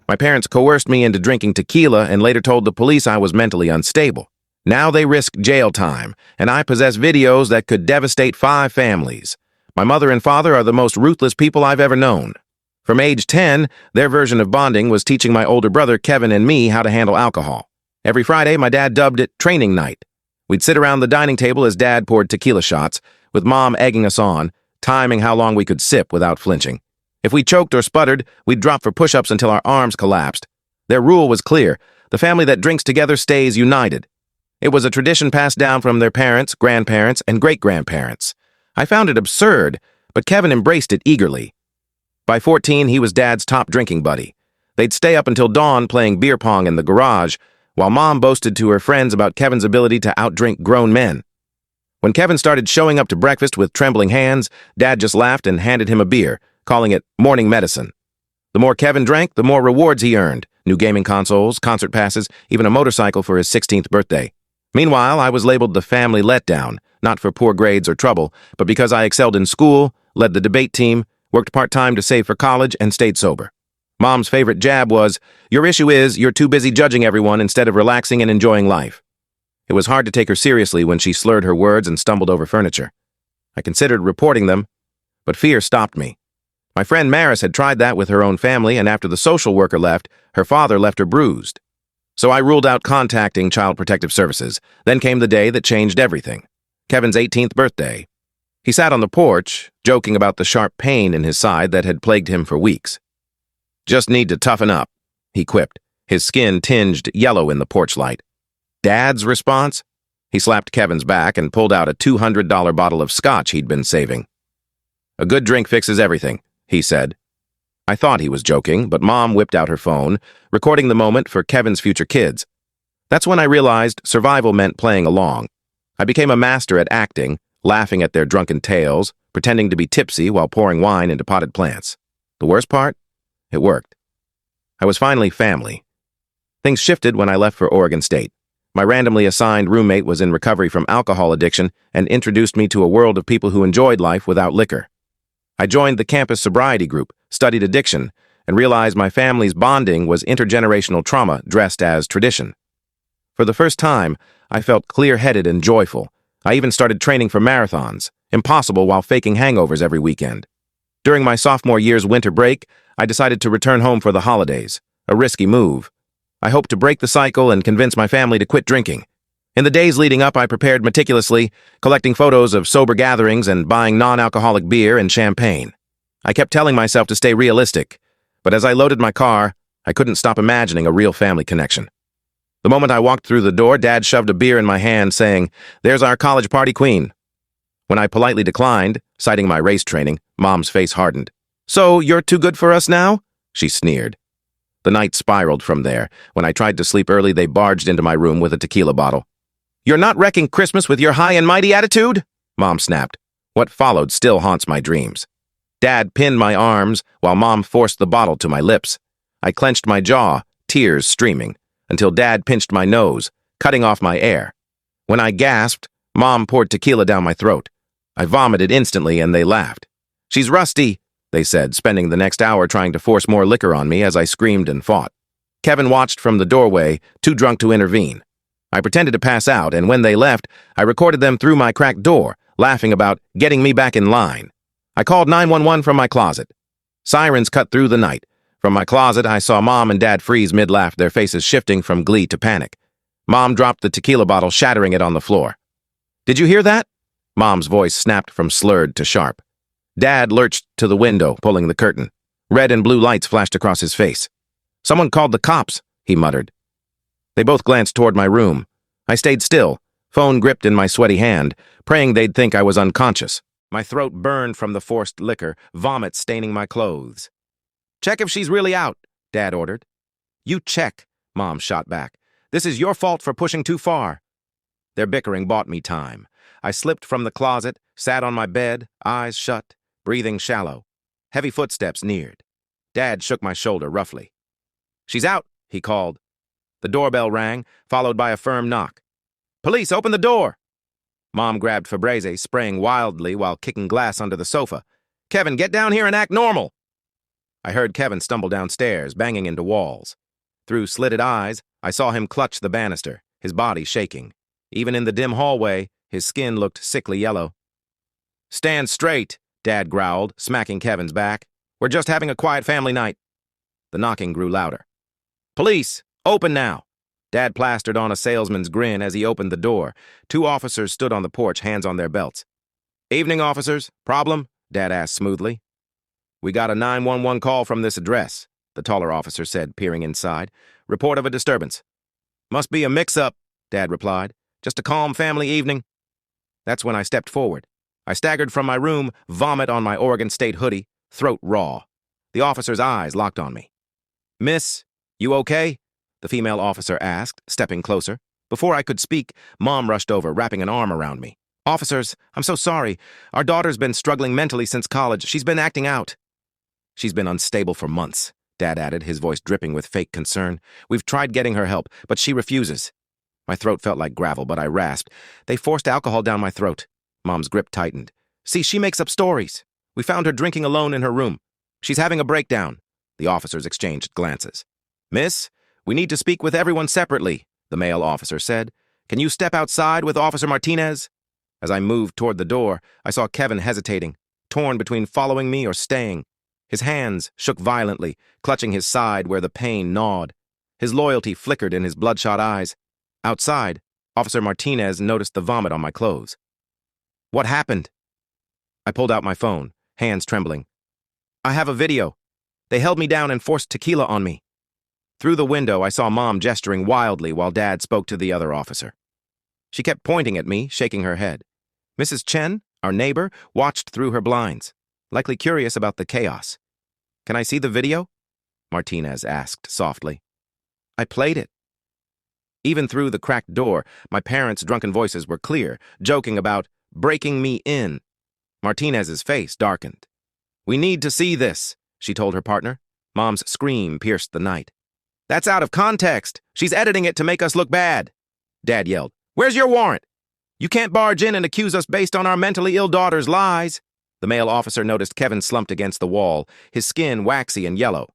My parents coerced me into drinking tequila and later told the police I was mentally unstable. Now they risk jail time, and I possess videos that could devastate 5 families. My mother and father are the most ruthless people I've ever known. From age 10, their version of bonding was teaching my older brother Kevin and me how to handle alcohol. Every Friday, my dad dubbed it training night. We'd sit around the dining table as Dad poured tequila shots, with Mom egging us on, timing how long we could sip without flinching. If we choked or sputtered, we'd drop for push-ups until our arms collapsed. Their rule was clear: the family that drinks together stays united. It was a tradition passed down from their parents, grandparents, and great-grandparents. I found it absurd, but Kevin embraced it eagerly. By 14, he was Dad's top drinking buddy. They'd stay up until dawn playing beer pong in the garage, while Mom boasted to her friends about Kevin's ability to outdrink grown men. When Kevin started showing up to breakfast with trembling hands, Dad just laughed and handed him a beer, calling it morning medicine. The more Kevin drank, the more rewards he earned: new gaming consoles, concert passes, even a motorcycle for his 16th birthday. Meanwhile, I was labeled the family letdown, not for poor grades or trouble, but because I excelled in school, led the debate team, worked part-time to save for college, and stayed sober. Mom's favorite jab was, "Your issue is you're too busy judging everyone instead of relaxing and enjoying life." It was hard to take her seriously when she slurred her words and stumbled over furniture. I considered reporting them, but fear stopped me. My friend Maris had tried that with her own family, and after the social worker left, her father left her bruised. So I ruled out contacting Child Protective Services. Then came the day that changed everything: Kevin's 18th birthday. He sat on the porch, joking about the sharp pain in his side that had plagued him for weeks. "Just need to toughen up," he quipped, his skin tinged yellow in the porch light. Dad's response? He slapped Kevin's back and pulled out a $200 bottle of scotch he'd been saving. "A good drink fixes everything," he said. I thought he was joking, but Mom whipped out her phone, recording the moment for Kevin's future kids. That's when I realized survival meant playing along. I became a master at acting, laughing at their drunken tales, pretending to be tipsy while pouring wine into potted plants. The worst part? It worked. I was finally family. Things shifted when I left for Oregon State. My randomly assigned roommate was in recovery from alcohol addiction and introduced me to a world of people who enjoyed life without liquor. I joined the campus sobriety group, studied addiction, and realized my family's bonding was intergenerational trauma dressed as tradition. For the first time, I felt clear-headed and joyful. I even started training for marathons, impossible while faking hangovers every weekend. During my sophomore year's winter break, I decided to return home for the holidays, a risky move. I hoped to break the cycle and convince my family to quit drinking. In the days leading up, I prepared meticulously, collecting photos of sober gatherings and buying non-alcoholic beer and champagne. I kept telling myself to stay realistic, but as I loaded my car, I couldn't stop imagining a real family connection. The moment I walked through the door, Dad shoved a beer in my hand, saying, "There's our college party queen." When I politely declined, citing my race training, Mom's face hardened. "So, you're too good for us now?" she sneered. The night spiraled from there. When I tried to sleep early, they barged into my room with a tequila bottle. "You're not wrecking Christmas with your high and mighty attitude?" Mom snapped. What followed still haunts my dreams. Dad pinned my arms while Mom forced the bottle to my lips. I clenched my jaw, tears streaming, until Dad pinched my nose, cutting off my air. When I gasped, Mom poured tequila down my throat. I vomited instantly and they laughed. "She's rusty," they said, spending the next hour trying to force more liquor on me as I screamed and fought. Kevin watched from the doorway, too drunk to intervene. I pretended to pass out, and when they left, I recorded them through my cracked door, laughing about getting me back in line. I called 911 from my closet. Sirens cut through the night. From my closet, I saw Mom and Dad freeze mid-laugh, their faces shifting from glee to panic. Mom dropped the tequila bottle, shattering it on the floor. "Did you hear that?" Mom's voice snapped from slurred to sharp. Dad lurched to the window, pulling the curtain. Red and blue lights flashed across his face. "Someone called the cops," he muttered. They both glanced toward my room. I stayed still, phone gripped in my sweaty hand, praying they'd think I was unconscious. My throat burned from the forced liquor, vomit staining my clothes. "Check if she's really out," Dad ordered. "You check," Mom shot back. "This is your fault for pushing too far." Their bickering bought me time. I slipped from the closet, sat on my bed, eyes shut, breathing shallow. Heavy footsteps neared. Dad shook my shoulder roughly. "She's out," he called. The doorbell rang, followed by a firm knock. "Police, open the door!" Mom grabbed Febreze, spraying wildly while kicking glass under the sofa. "Kevin, get down here and act normal!" I heard Kevin stumble downstairs, banging into walls. Through slitted eyes, I saw him clutch the banister, his body shaking. Even in the dim hallway, his skin looked sickly yellow. "Stand straight," Dad growled, smacking Kevin's back. "We're just having a quiet family night." The knocking grew louder. "Police, open now!" Dad plastered on a salesman's grin as he opened the door. Two officers stood on the porch, hands on their belts. "Evening, officers. Problem?" Dad asked smoothly. "We got a 911 call from this address," the taller officer said, peering inside. "Report of a disturbance." "Must be a mix-up," Dad replied. "Just a calm family evening." That's when I stepped forward. I staggered from my room, vomit on my Oregon State hoodie, throat raw. The officer's eyes locked on me. "Miss, you okay?" the female officer asked, stepping closer. Before I could speak, Mom rushed over, wrapping an arm around me. "Officers, I'm so sorry. Our daughter's been struggling mentally since college. She's been acting out." "She's been unstable for months," Dad added, his voice dripping with fake concern. "We've tried getting her help, but she refuses." My throat felt like gravel, but I rasped. "They forced alcohol down my throat." Mom's grip tightened. "See, she makes up stories. We found her drinking alone in her room. She's having a breakdown." The officers exchanged glances. "Miss, we need to speak with everyone separately," the male officer said. "Can you step outside with Officer Martinez?" As I moved toward the door, I saw Kevin hesitating, torn between following me or staying. His hands shook violently, clutching his side where the pain gnawed. His loyalty flickered in his bloodshot eyes. Outside, Officer Martinez noticed the vomit on my clothes. "What happened?" I pulled out my phone, hands trembling. "I have a video. They held me down and forced tequila on me." Through the window, I saw Mom gesturing wildly while Dad spoke to the other officer. She kept pointing at me, shaking her head. Mrs. Chen, our neighbor, watched through her blinds, likely curious about the chaos. "Can I see the video?" Martinez asked softly. I played it. Even through the cracked door, my parents' drunken voices were clear, joking about breaking me in. Martinez's face darkened. "We need to see this," she told her partner. Mom's scream pierced the night. "That's out of context. She's editing it to make us look bad." Dad yelled, "Where's your warrant? You can't barge in and accuse us based on our mentally ill daughter's lies." The male officer noticed Kevin slumped against the wall, his skin waxy and yellow.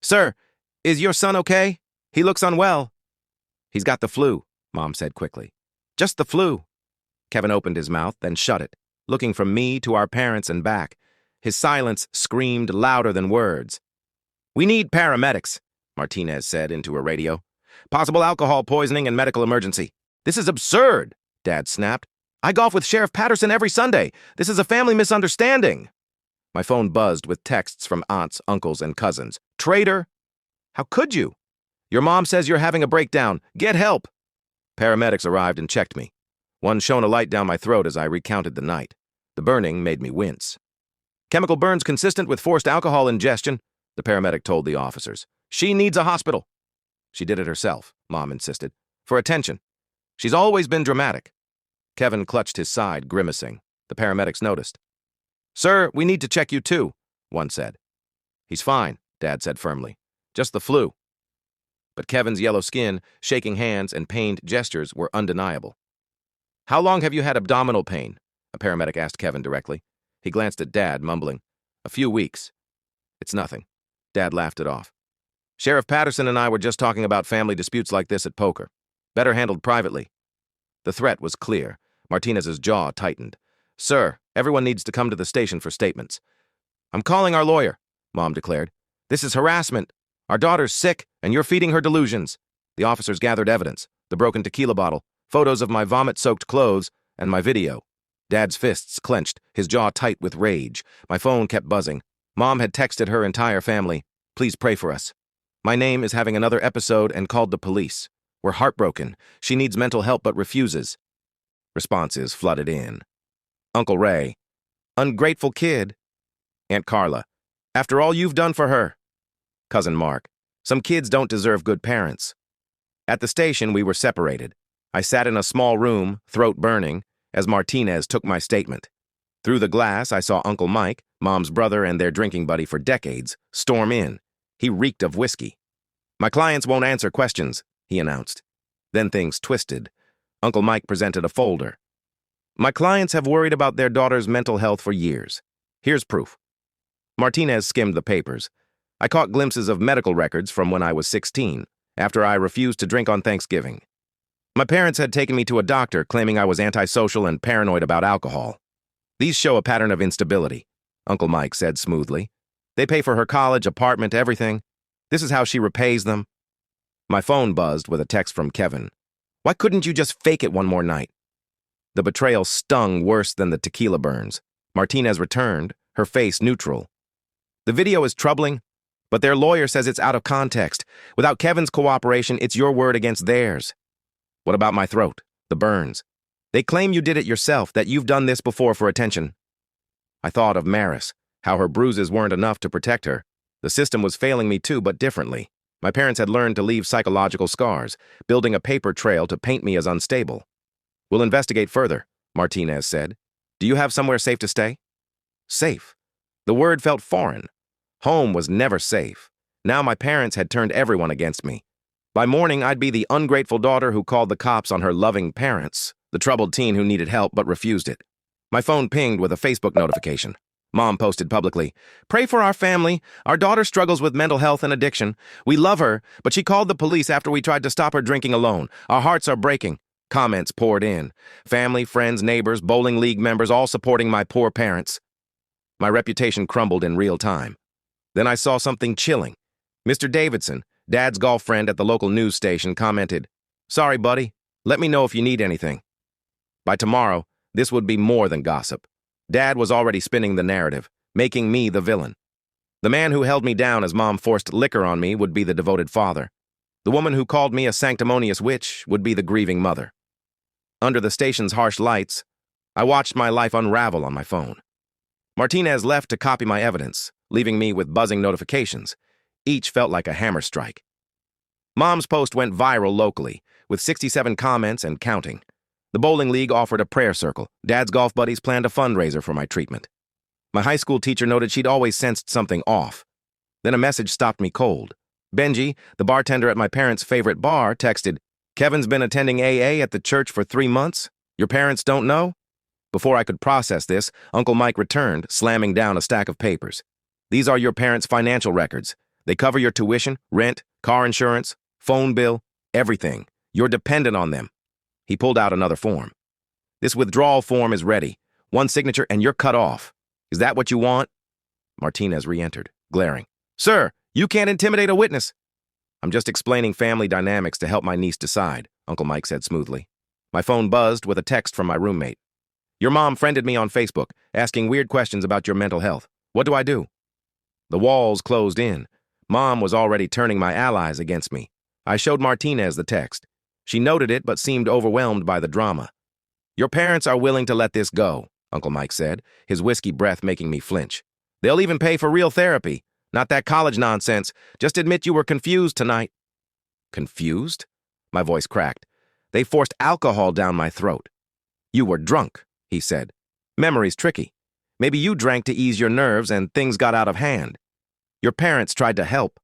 "Sir, is your son okay? He looks unwell." "He's got the flu," Mom said quickly. "Just the flu." Kevin opened his mouth, then shut it, looking from me to our parents and back. His silence screamed louder than words. "We need paramedics," Martinez said into a radio. "Possible alcohol poisoning and medical emergency." "This is absurd," Dad snapped. "I golf with Sheriff Patterson every Sunday. This is a family misunderstanding." My phone buzzed with texts from aunts, uncles, and cousins. "Traitor! How could you? Your mom says you're having a breakdown. Get help." Paramedics arrived and checked me. One shone a light down my throat as I recounted the night. The burning made me wince. "Chemical burns consistent with forced alcohol ingestion," the paramedic told the officers. "She needs a hospital." "She did it herself," Mom insisted. "For attention. She's always been dramatic." Kevin clutched his side, grimacing. The paramedics noticed. "Sir, we need to check you too," one said. "He's fine," Dad said firmly. "Just the flu." But Kevin's yellow skin, shaking hands, and pained gestures were undeniable. "How long have you had abdominal pain?" a paramedic asked Kevin directly. He glanced at Dad, mumbling, "A few weeks." "It's nothing." Dad laughed it off. "Sheriff Patterson and I were just talking about family disputes like this at poker. Better handled privately." The threat was clear. Martinez's jaw tightened. "Sir, everyone needs to come to the station for statements." "I'm calling our lawyer," Mom declared. "This is harassment. Our daughter's sick, and you're feeding her delusions." The officers gathered evidence, the broken tequila bottle, photos of my vomit-soaked clothes, and my video. Dad's fists clenched, his jaw tight with rage. My phone kept buzzing. Mom had texted her entire family, "Please pray for us. My name is having another episode and called the police. We're heartbroken. She needs mental help but refuses." Responses flooded in. Uncle Ray, "Ungrateful kid." Aunt Carla, "After all you've done for her." Cousin Mark, "Some kids don't deserve good parents." At the station, we were separated. I sat in a small room, throat burning, as Martinez took my statement. Through the glass, I saw Uncle Mike, Mom's brother and their drinking buddy for decades, storm in. He reeked of whiskey. "My clients won't answer questions," he announced. Then things twisted. Uncle Mike presented a folder. "My clients have worried about their daughter's mental health for years. Here's proof." Martinez skimmed the papers. I caught glimpses of medical records from when I was 16, after I refused to drink on Thanksgiving. My parents had taken me to a doctor claiming I was antisocial and paranoid about alcohol. These show a pattern of instability, Uncle Mike said smoothly. They pay for her college, apartment, everything. This is how she repays them. My phone buzzed with a text from Kevin. Why couldn't you just fake it one more night? The betrayal stung worse than the tequila burns. Martinez returned, her face neutral. The video is troubling, but their lawyer says it's out of context. Without Kevin's cooperation, it's your word against theirs. What about my throat? The burns. They claim you did it yourself, that you've done this before for attention. I thought of Maris, how her bruises weren't enough to protect her. The system was failing me too, but differently. My parents had learned to leave psychological scars, building a paper trail to paint me as unstable. We'll investigate further, Martinez said. Do you have somewhere safe to stay? Safe. The word felt foreign. Home was never safe. Now my parents had turned everyone against me. By morning, I'd be the ungrateful daughter who called the cops on her loving parents, the troubled teen who needed help but refused it. My phone pinged with a Facebook notification. Mom posted publicly, "Pray for our family. Our daughter struggles with mental health and addiction. We love her, but she called the police after we tried to stop her drinking alone. Our hearts are breaking." Comments poured in. Family, friends, neighbors, bowling league members, all supporting my poor parents. My reputation crumbled in real time. Then I saw something chilling. Mr. Davidson, Dad's golf friend at the local news station, commented, "Sorry, buddy. Let me know if you need anything." By tomorrow, this would be more than gossip. Dad was already spinning the narrative, making me the villain. The man who held me down as Mom forced liquor on me would be the devoted father. The woman who called me a sanctimonious witch would be the grieving mother. Under the station's harsh lights, I watched my life unravel on my phone. Martinez left to copy my evidence, leaving me with buzzing notifications. Each felt like a hammer strike. Mom's post went viral locally, with 67 comments and counting. The bowling league offered a prayer circle. Dad's golf buddies planned a fundraiser for my treatment. My high school teacher noted she'd always sensed something off. Then a message stopped me cold. Benji, the bartender at my parents' favorite bar, texted, "Kevin's been attending AA at the church for 3 months? Your parents don't know?" Before I could process this, Uncle Mike returned, slamming down a stack of papers. "These are your parents' financial records. They cover your tuition, rent, car insurance, phone bill, everything. You're dependent on them." He pulled out another form. "This withdrawal form is ready. One signature and you're cut off. Is that what you want?" Martinez re-entered, glaring. "Sir, you can't intimidate a witness." "I'm just explaining family dynamics to help my niece decide," Uncle Mike said smoothly. My phone buzzed with a text from my roommate. "Your mom friended me on Facebook, asking weird questions about your mental health. What do I do?" The walls closed in. Mom was already turning my allies against me. I showed Martinez the text. She noted it but seemed overwhelmed by the drama. "Your parents are willing to let this go," Uncle Mike said, his whiskey breath making me flinch. "They'll even pay for real therapy. Not that college nonsense. Just admit you were confused tonight." Confused? My voice cracked. "They forced alcohol down my throat." "You were drunk," he said. "Memory's tricky. Maybe you drank to ease your nerves and things got out of hand. Your parents tried to help."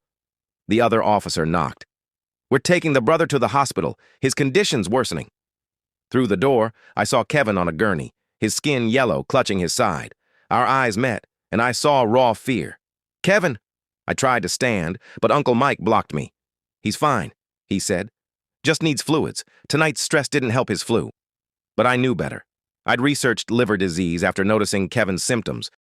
The other officer knocked. "We're taking the brother to the hospital. His condition's worsening." Through the door, I saw Kevin on a gurney, his skin yellow, clutching his side. Our eyes met, and I saw raw fear. "Kevin!" I tried to stand, but Uncle Mike blocked me. "He's fine," he said. "Just needs fluids. Tonight's stress didn't help his flu." But I knew better. I'd researched liver disease after noticing Kevin's symptoms,